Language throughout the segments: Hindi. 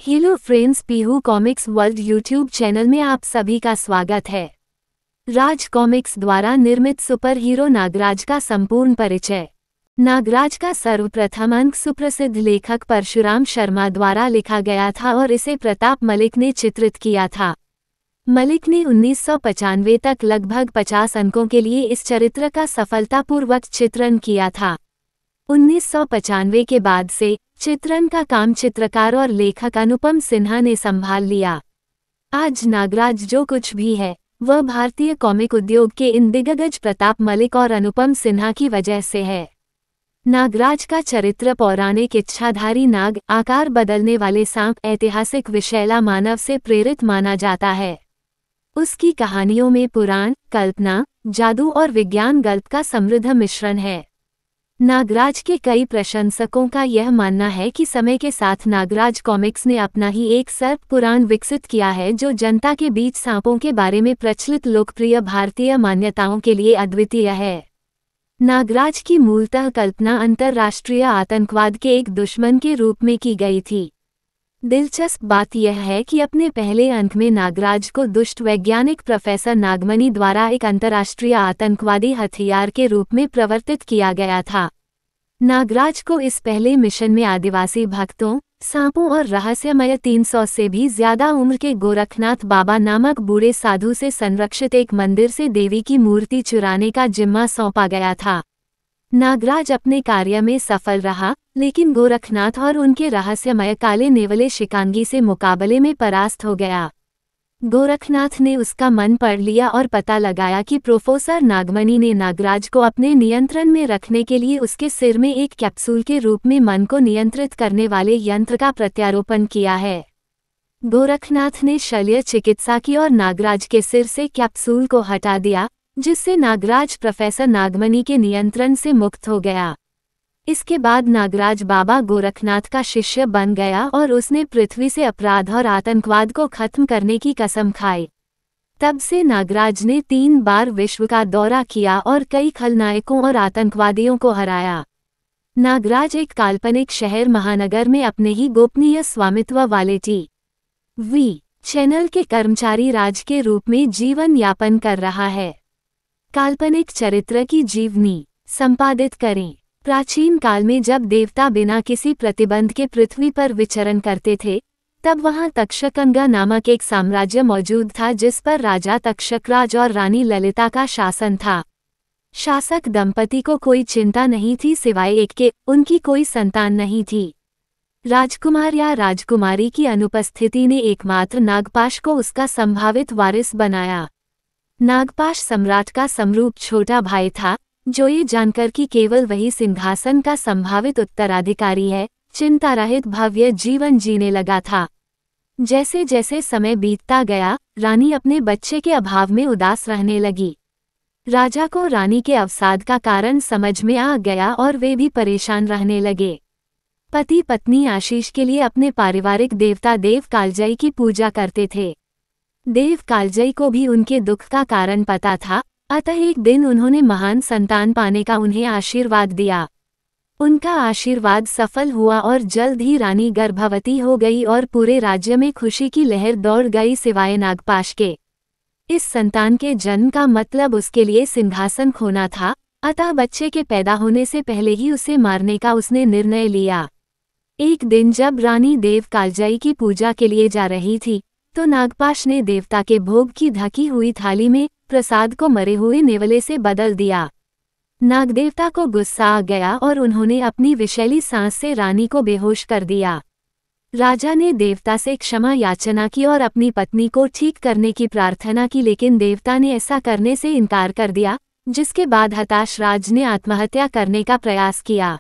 Hello friends, Pihu comics world YouTube channel में आप सभी का स्वागत है। राज कॉमिक्स द्वारा निर्मित सुपर हीरो नागराज का संपूर्ण परिचय। नागराज का सर्वप्रथम अंक सुप्रसिद्ध लेखक परशुराम शर्मा द्वारा लिखा गया था और इसे प्रताप मलिक ने चित्रित किया था। मलिक ने 1995 तक लगभग 50 अंकों के लिए इस चरित्र का सफलतापूर्वक चित्रण किया था। 1995 के बाद से चित्रण का काम चित्रकार और लेखक अनुपम सिन्हा ने संभाल लिया। आज नागराज जो कुछ भी है वह भारतीय कॉमिक उद्योग के इन दिग्गज प्रताप मलिक और अनुपम सिन्हा की वजह से है। नागराज का चरित्र पौराणिक इच्छाधारी नाग, आकार बदलने वाले सांप, ऐतिहासिक विशैला मानव से प्रेरित माना जाता है। उसकी कहानियों में पुराण, कल्पना, जादू और विज्ञान गल्प का समृद्ध मिश्रण है। नागराज के कई प्रशंसकों का यह मानना है कि समय के साथ नागराज कॉमिक्स ने अपना ही एक सर्प पुराण विकसित किया है जो जनता के बीच सांपों के बारे में प्रचलित लोकप्रिय भारतीय मान्यताओं के लिए अद्वितीय है। नागराज की मूलतः कल्पना अंतर्राष्ट्रीय आतंकवाद के एक दुश्मन के रूप में की गई थी। दिलचस्प बात यह है कि अपने पहले अंक में नागराज को दुष्ट वैज्ञानिक प्रोफेसर नागमणि द्वारा एक अंतर्राष्ट्रीय आतंकवादी हथियार के रूप में प्रवर्तित किया गया था। नागराज को इस पहले मिशन में आदिवासी भक्तों, सांपों और रहस्यमय 300 से भी ज्यादा उम्र के गोरखनाथ बाबा नामक बूढ़े साधु से संरक्षित एक मंदिर से देवी की मूर्ति चुराने का जिम्मा सौंपा गया था। नागराज अपने कार्य में सफल रहा, लेकिन गोरखनाथ और उनके रहस्यमय काले नेवले शिकांगी से मुकाबले में परास्त हो गया। गोरखनाथ ने उसका मन पढ़ लिया और पता लगाया कि प्रोफेसर नागमणि ने नागराज को अपने नियंत्रण में रखने के लिए उसके सिर में एक कैप्सूल के रूप में मन को नियंत्रित करने वाले यंत्र का प्रत्यारोपण किया है। गोरखनाथ ने शल्य चिकित्सा की और नागराज के सिर से कैप्सूल को हटा दिया, जिससे नागराज प्रोफेसर नागमणि के नियंत्रण से मुक्त हो गया। इसके बाद नागराज बाबा गोरखनाथ का शिष्य बन गया और उसने पृथ्वी से अपराध और आतंकवाद को खत्म करने की कसम खाई। तब से नागराज ने 3 बार विश्व का दौरा किया और कई खलनायकों और आतंकवादियों को हराया। नागराज एक काल्पनिक शहर महानगर में अपने ही गोपनीय स्वामित्व वाले टी.वी. चैनल के कर्मचारी राज के रूप में जीवन यापन कर रहा है। काल्पनिक चरित्र की जीवनी संपादित करें। प्राचीन काल में जब देवता बिना किसी प्रतिबंध के पृथ्वी पर विचरण करते थे, तब वहां तक्षकगंगा नामक एक साम्राज्य मौजूद था जिस पर राजा तक्षकराज और रानी ललिता का शासन था। शासक दंपति को कोई चिंता नहीं थी सिवाय एक के, उनकी कोई संतान नहीं थी। राजकुमार या राजकुमारी की अनुपस्थिति ने एकमात्र नागपाश को उसका संभावित वारिस बनाया। नागपाश सम्राट का समरूप छोटा भाई था, जो ये जानकर कि केवल वही सिंहासन का संभावित उत्तराधिकारी है, चिंता रहित भव्य जीवन जीने लगा था। जैसे जैसे समय बीतता गया, रानी अपने बच्चे के अभाव में उदास रहने लगी। राजा को रानी के अवसाद का कारण समझ में आ गया और वे भी परेशान रहने लगे। पति पत्नी आशीष के लिए अपने पारिवारिक देवता देव कालजयी की पूजा करते थे। देव कालजयी को भी उनके दुख का कारण पता था, अतः एक दिन उन्होंने महान संतान पाने का उन्हें आशीर्वाद दिया। उनका आशीर्वाद सफल हुआ और जल्द ही रानी गर्भवती हो गई और पूरे राज्य में खुशी की लहर दौड़ गई सिवाय नागपाश के। इस संतान के जन्म का मतलब उसके लिए सिंहासन खोना था, अतः बच्चे के पैदा होने से पहले ही उसे मारने का उसने निर्णय लिया। एक दिन जब रानी देव कालजयी की पूजा के लिए जा रही थी, तो नागपाश ने देवता के भोग की ढकी हुई थाली में प्रसाद को मरे हुए नेवले से बदल दिया। नागदेवता को गुस्सा आ गया और उन्होंने अपनी विषैली सांस से रानी को बेहोश कर दिया। राजा ने देवता से क्षमा याचना की और अपनी पत्नी को ठीक करने की प्रार्थना की, लेकिन देवता ने ऐसा करने से इनकार कर दिया, जिसके बाद हताश राज ने आत्महत्या करने का प्रयास किया।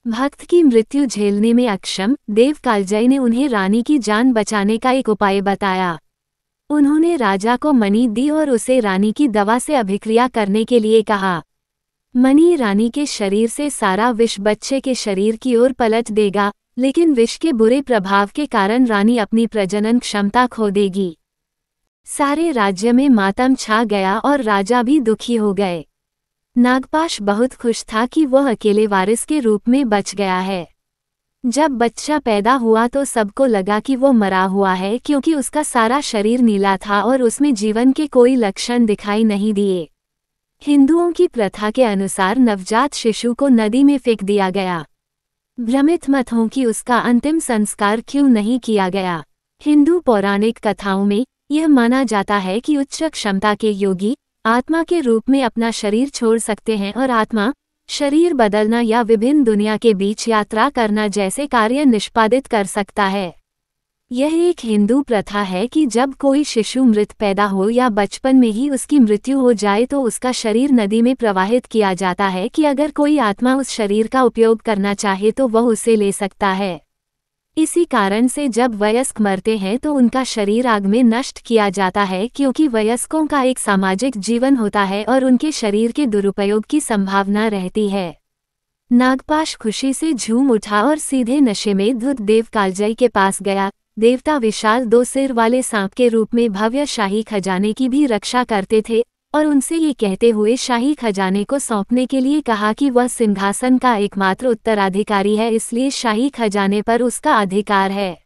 भक्त की मृत्यु झेलने में अक्षम देव कालजयी ने उन्हें रानी की जान बचाने का एक उपाय बताया। उन्होंने राजा को मणि दी और उसे रानी की दवा से अभिक्रिया करने के लिए कहा। मणि रानी के शरीर से सारा विष बच्चे के शरीर की ओर पलट देगा, लेकिन विष के बुरे प्रभाव के कारण रानी अपनी प्रजनन क्षमता खो देगी। सारे राज्य में मातम छा गया और राजा भी दुखी हो गए। नागपाश बहुत खुश था कि वह अकेले वारिस के रूप में बच गया है। जब बच्चा पैदा हुआ तो सबको लगा कि वो मरा हुआ है, क्योंकि उसका सारा शरीर नीला था और उसमें जीवन के कोई लक्षण दिखाई नहीं दिए। हिंदुओं की प्रथा के अनुसार नवजात शिशु को नदी में फेंक दिया गया। भ्रमित मत हों कि उसका अंतिम संस्कार क्यों नहीं किया गया। हिंदू पौराणिक कथाओं में यह माना जाता है कि उच्च क्षमता के योगी आत्मा के रूप में अपना शरीर छोड़ सकते हैं और आत्मा, शरीर बदलना या विभिन्न दुनिया के बीच यात्रा करना जैसे कार्य निष्पादित कर सकता है। यह एक हिंदू प्रथा है कि जब कोई शिशु मृत पैदा हो या बचपन में ही उसकी मृत्यु हो जाए तो उसका शरीर नदी में प्रवाहित किया जाता है कि अगर कोई आत्मा उस शरीर का उपयोग करना चाहे तो वह उसे ले सकता है। इसी कारण से जब वयस्क मरते हैं तो उनका शरीर आग में नष्ट किया जाता है, क्योंकि वयस्कों का एक सामाजिक जीवन होता है और उनके शरीर के दुरुपयोग की संभावना रहती है। नागपाश खुशी से झूम उठा और सीधे नशे में धुत देव कालजई के पास गया। देवता विशाल 2 सिर वाले सांप के रूप में भव्य शाही खजाने की भी रक्षा करते थे और उनसे ये कहते हुए शाही खजाने को सौंपने के लिए कहा कि वह सिंहासन का एकमात्र उत्तराधिकारी है, इसलिए शाही खजाने पर उसका अधिकार है।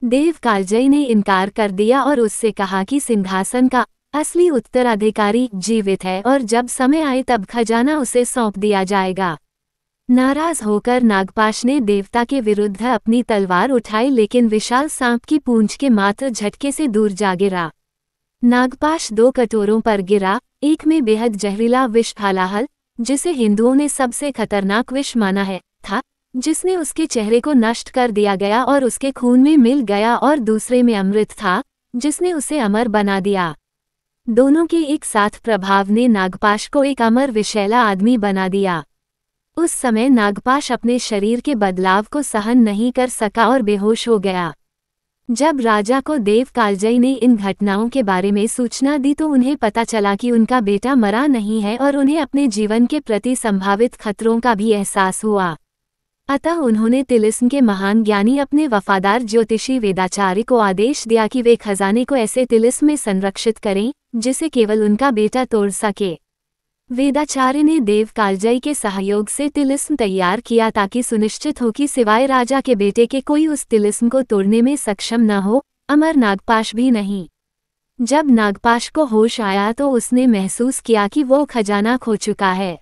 देव कालजई ने इनकार कर दिया और उससे कहा कि सिंहासन का असली उत्तराधिकारी जीवित है और जब समय आए तब खजाना उसे सौंप दिया जाएगा। नाराज होकर नागपाश ने देवता के विरुद्ध अपनी तलवार उठाई, लेकिन विशाल सांप की पूंछ के मात्र झटके से दूर जा गिरा। नागपाश 2 कटोरों पर गिरा, एक में बेहद जहरीला विष हालाहल, जिसे हिंदुओं ने सबसे खतरनाक विष माना है, था, जिसने उसके चेहरे को नष्ट कर दिया गया और उसके खून में मिल गया, और दूसरे में अमृत था, जिसने उसे अमर बना दिया। दोनों के एक साथ प्रभाव ने नागपाश को एक अमर विषैला आदमी बना दिया। उस समय नागपाश अपने शरीर के बदलाव को सहन नहीं कर सका और बेहोश हो गया। जब राजा को देव कालजई ने इन घटनाओं के बारे में सूचना दी तो उन्हें पता चला कि उनका बेटा मरा नहीं है और उन्हें अपने जीवन के प्रति संभावित खतरों का भी एहसास हुआ। अतः उन्होंने तिलिस्म के महान ज्ञानी अपने वफादार ज्योतिषी वेदाचार्य को आदेश दिया कि वे खजाने को ऐसे तिलिस्म में संरक्षित करें जिसे केवल उनका बेटा तोड़ सके। वेदाचार्य ने देव कालजई के सहयोग से तिलिस्म तैयार किया ताकि सुनिश्चित हो कि सिवाय राजा के बेटे के कोई उस तिलिस्म को तोड़ने में सक्षम न हो, अमर नागपाश भी नहीं। जब नागपाश को होश आया तो उसने महसूस किया कि वो खजाना खो चुका है।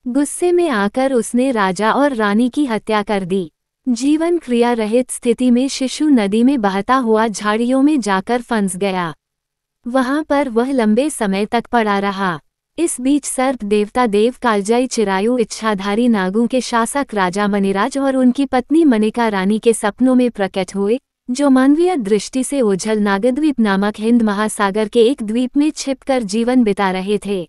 गुस्से में आकर उसने राजा और रानी की हत्या कर दी। जीवन क्रिया रहित स्थिति में शिशु नदी में बहता हुआ झाड़ियों में जाकर फंस गया। वहां पर वह लंबे समय तक पड़ा रहा। इस बीच सर्प देवता देव कालजई चिरायु इच्छाधारी नागों के शासक राजा मणिराज और उनकी पत्नी मनिका रानी के सपनों में प्रकट हुए, जो मानवीय दृष्टि से ओझल नागद्वीप नामक हिंद महासागर के एक द्वीप में छिपकर जीवन बिता रहे थे।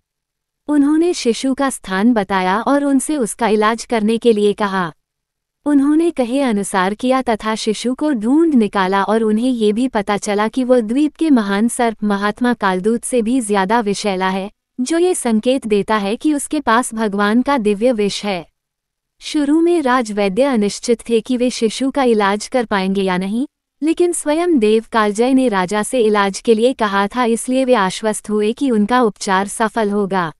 उन्होंने शिशु का स्थान बताया और उनसे उसका इलाज करने के लिए कहा। उन्होंने कहे अनुसार किया तथा शिशु को ढूंढ निकाला और उन्हें ये भी पता चला कि वह द्वीप के महान सर्प महात्मा कालदूत से भी ज्यादा विषैला है, जो ये संकेत देता है कि उसके पास भगवान का दिव्य विष है। शुरू में राजवैद्य अनिश्चित थे कि वे शिशु का इलाज कर पाएंगे या नहीं, लेकिन स्वयं देव कालजई ने राजा से इलाज के लिए कहा था, इसलिए वे आश्वस्त हुए कि उनका उपचार सफल होगा।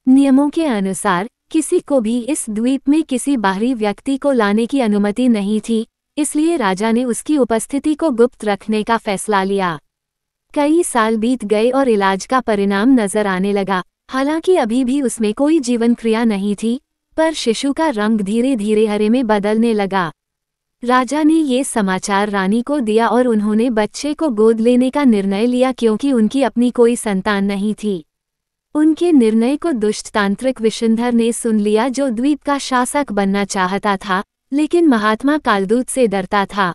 नियमों के अनुसार किसी को भी इस द्वीप में किसी बाहरी व्यक्ति को लाने की अनुमति नहीं थी, इसलिए राजा ने उसकी उपस्थिति को गुप्त रखने का फैसला लिया। कई साल बीत गए और इलाज का परिणाम नजर आने लगा। हालांकि अभी भी उसमें कोई जीवन क्रिया नहीं थी, पर शिशु का रंग धीरे धीरे हरे में बदलने लगा। राजा ने ये समाचार रानी को दिया और उन्होंने बच्चे को गोद लेने का निर्णय लिया, क्योंकि उनकी अपनी कोई संतान नहीं थी। उनके निर्णय को दुष्ट तांत्रिक विशुंधर ने सुन लिया, जो द्वीप का शासक बनना चाहता था, लेकिन महात्मा कालदूत से डरता था।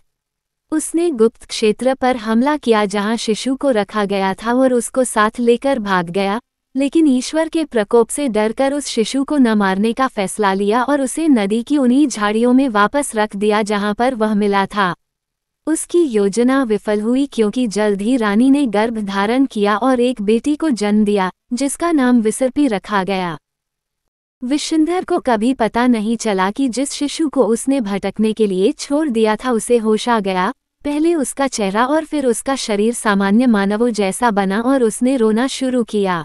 उसने गुप्त क्षेत्र पर हमला किया जहां शिशु को रखा गया था और उसको साथ लेकर भाग गया, लेकिन ईश्वर के प्रकोप से डरकर उस शिशु को न मारने का फैसला लिया और उसे नदी की उन्हीं झाड़ियों में वापस रख दिया जहां पर वह मिला था। उसकी योजना विफल हुई, क्योंकि जल्द ही रानी ने गर्भ धारण किया और एक बेटी को जन्म दिया, जिसका नाम विसर्पी रखा गया। विशुंधर को कभी पता नहीं चला कि जिस शिशु को उसने भटकने के लिए छोड़ दिया था उसे होश आ गया। पहले उसका चेहरा और फिर उसका शरीर सामान्य मानवों जैसा बना और उसने रोना शुरू किया।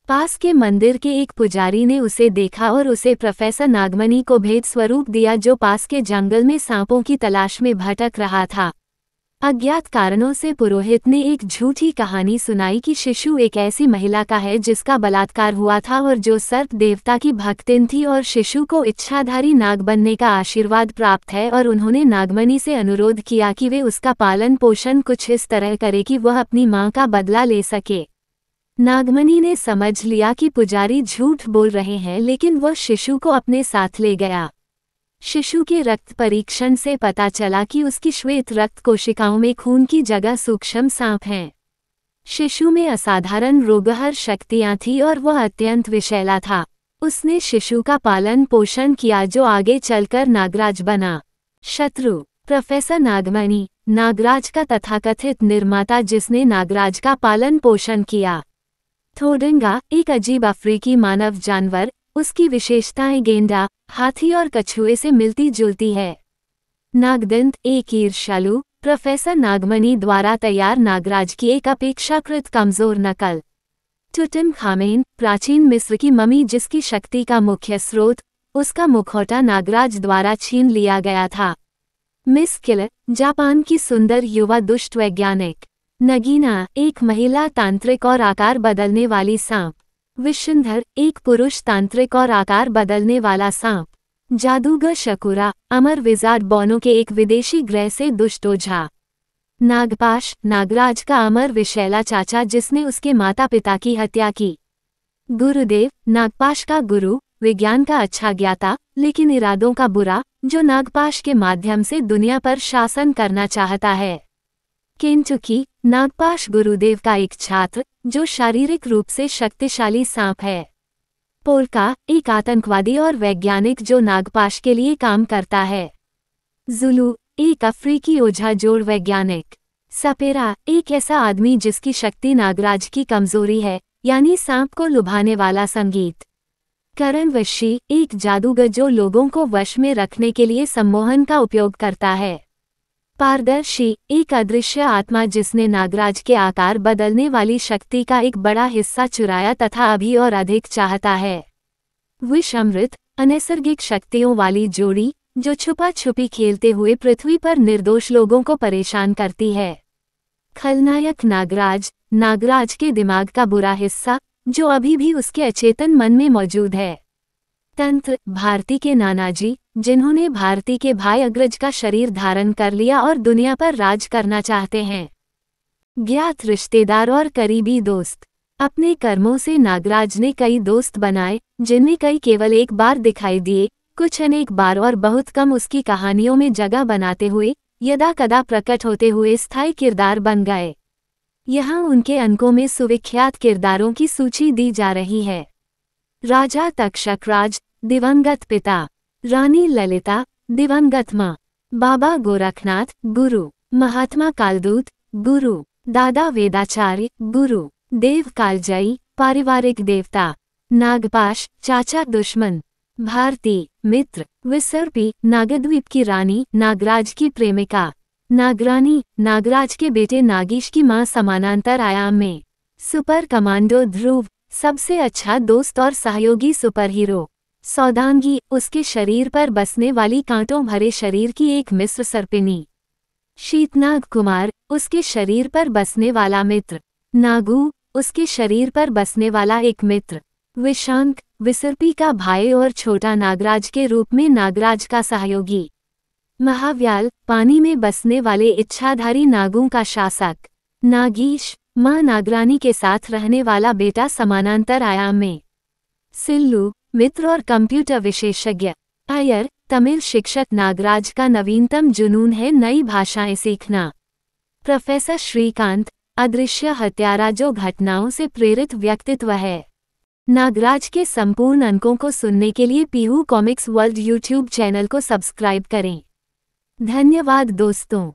पास के मंदिर के एक पुजारी ने उसे देखा और उसे प्रोफेसर नागमणि को भेद स्वरूप दिया, जो पास के जंगल में सांपों की तलाश में भटक रहा था। अज्ञात कारणों से पुरोहित ने एक झूठी कहानी सुनाई कि शिशु एक ऐसी महिला का है जिसका बलात्कार हुआ था और जो सर्प देवता की भक्तिन थी, और शिशु को इच्छाधारी नाग बनने का आशीर्वाद प्राप्त है, और उन्होंने नागमणि से अनुरोध किया कि वे उसका पालन पोषण कुछ इस तरह करे कि वह अपनी मां का बदला ले सके। नागमणि ने समझ लिया कि पुजारी झूठ बोल रहे हैं, लेकिन वह शिशु को अपने साथ ले गया। शिशु के रक्त परीक्षण से पता चला कि उसकी श्वेत रक्त कोशिकाओं में खून की जगह सूक्ष्म सांप हैं। शिशु में असाधारण रोगहर शक्तियां थी और वह अत्यंत विषैला था। उसने शिशु का पालन पोषण किया, जो आगे चलकर नागराज बना। शत्रु प्रोफेसर नागमणि, नागराज का तथाकथित निर्माता जिसने नागराज का पालन पोषण किया। थोडंगा एक अजीब अफ्रीकी मानव जानवर, उसकी विशेषताएं गेंडा, हाथी और कछुए से मिलती जुलती है। नागदंत एक ईर्ष्यालु, प्रोफेसर नागमणि द्वारा तैयार नागराज की एक अपेक्षाकृत कमजोर नकल। टुटनखामेन प्राचीन मिस्र की ममी जिसकी शक्ति का मुख्य स्रोत, उसका मुखौटा नागराज द्वारा छीन लिया गया था। मिस किलर जापान की सुंदर युवा दुष्ट वैज्ञानिक। नगीना एक महिला तांत्रिक और आकार बदलने वाली सांप। विशुंधर एक पुरुष तांत्रिक और आकार बदलने वाला सांप। जादूगर शकुरा अमर विजार्ड बोनो के एक विदेशी ग्रह से दुष्ट ओझा। नागपाश नागराज का अमर विशैला चाचा जिसने उसके माता पिता की हत्या की। गुरुदेव नागपाश का गुरु, विज्ञान का अच्छा ज्ञाता लेकिन इरादों का बुरा, जो नागपाश के माध्यम से दुनिया पर शासन करना चाहता है। केंटुकी नागपाश गुरुदेव का एक छात्र, जो शारीरिक रूप से शक्तिशाली सांप है। पोल्का एक आतंकवादी और वैज्ञानिक जो नागपाश के लिए काम करता है। जुलू एक अफ्रीकी ओझा जोड़ वैज्ञानिक। सपेरा एक ऐसा आदमी जिसकी शक्ति नागराज की कमजोरी है, यानी सांप को लुभाने वाला संगीत। करणवशी एक जादूगर जो लोगों को वश में रखने के लिए सम्मोहन का उपयोग करता है। पारदर्शी एक अदृश्य आत्मा जिसने नागराज के आकार बदलने वाली शक्ति का एक बड़ा हिस्सा चुराया तथा अभी और अधिक चाहता है। विष अमृत अनैसर्गिक शक्तियों वाली जोड़ी, जो छुपा छुपी खेलते हुए पृथ्वी पर निर्दोष लोगों को परेशान करती है। खलनायक नागराज नागराज के दिमाग का बुरा हिस्सा, जो अभी भी उसके अचेतन मन में मौजूद है। तंत्र भारती के नानाजी, जिन्होंने भारती के भाई अग्रज का शरीर धारण कर लिया और दुनिया पर राज करना चाहते हैं। ज्ञात रिश्तेदार और करीबी दोस्त। अपने कर्मों से नागराज ने कई दोस्त बनाए, जिनमें कई केवल एक बार दिखाई दिए, कुछ अनेक बार और बहुत कम उसकी कहानियों में जगह बनाते हुए, यदा कदा प्रकट होते हुए स्थायी किरदार बन गए। यहाँ उनके अंकों में सुविख्यात किरदारों की सूची दी जा रही है। राजा तक्षकराज दिवंगत पिता। रानी ललिता दिवंगत माँ। बाबा गोरखनाथ गुरु। महात्मा कालदूत गुरु। दादा वेदाचार्य गुरु। देव कालजयी पारिवारिक देवता। नागपाश चाचा दुश्मन। भारती मित्र। विसर्पी नागद्वीप की रानी, नागराज की प्रेमिका। नागरानी नागराज के बेटे नागीश की मां समानांतर आयाम में। सुपर कमांडो ध्रुव सबसे अच्छा दोस्त और सहयोगी सुपर हीरो। सौदांगी उसके शरीर पर बसने वाली कांटों भरे शरीर की एक मिस्र सर्पिनी। शीतनाग कुमार उसके शरीर पर बसने वाला मित्र। नागू उसके शरीर पर बसने वाला एक मित्र। विशांक विसर्पी का भाई और छोटा नागराज के रूप में नागराज का सहयोगी। महाव्याल पानी में बसने वाले इच्छाधारी नागों का शासक। नागीश मां नागरानी के साथ रहने वाला बेटा समानांतर आयाम में। सिल्लू मित्र और कंप्यूटर विशेषज्ञ। अय्यर तमिल शिक्षक नागराज का नवीनतम जुनून है नई भाषाएं सीखना। प्रोफेसर श्रीकांत अदृश्य हत्यारा जो घटनाओं से प्रेरित व्यक्तित्व है। नागराज के संपूर्ण अंकों को सुनने के लिए Pihu comics world YouTube channel को सब्सक्राइब करें। धन्यवाद दोस्तों।